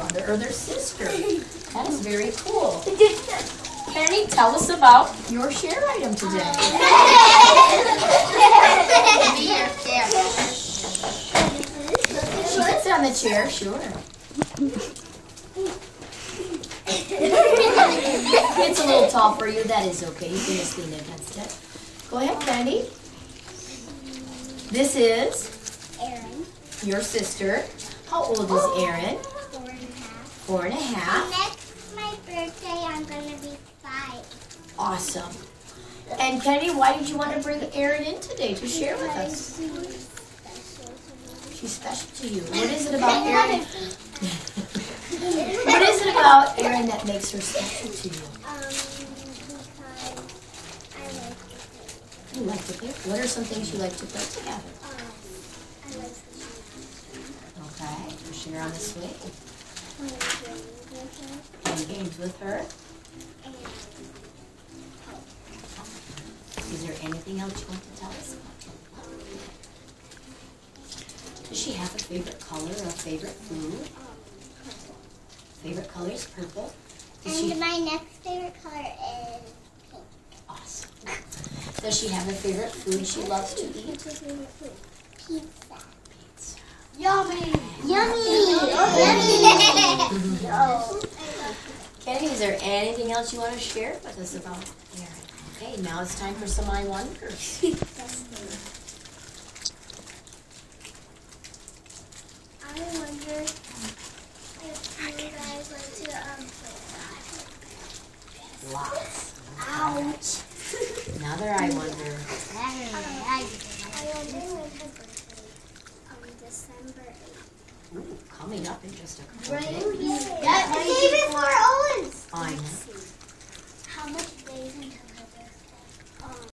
brother or their sister. That is very cool. Penny, tell us about your share item today. She can sit on the chair, sure. It's a little tall for you. That is okay. You can just lean against it. Go ahead, Penny. This is Erin. your sister. How old is Erin? 4 and a half. 4 and a half. Next my birthday, I'm gonna be 5. Awesome. And Kennedy, why did you want to bring Erin in today to share with us? She's special to you. What is it about Erin? What is it about Erin that makes her special to you? Because I like to play. You like to play? What are some things you like to play together? I like to Okay, you share on the swing. play Play games with her. and Is there anything else you want to tell us about her? Does she have a favorite color or a favorite food? Favorite color is purple. Does she? And my next favorite color is pink. Awesome. Does she have a favorite food she loves to eat? What's your favorite food? Pizza. Pizza. Yummy! Kenny, is there anything else you want to share with us about Erin? Okay, now it's time for some I Wonders. I wonder if you guys like to play. Lots. Ouch! Another I Wonder. I wonder when her birthday December 8th. Ooh, coming up in just a couple of Right days. here.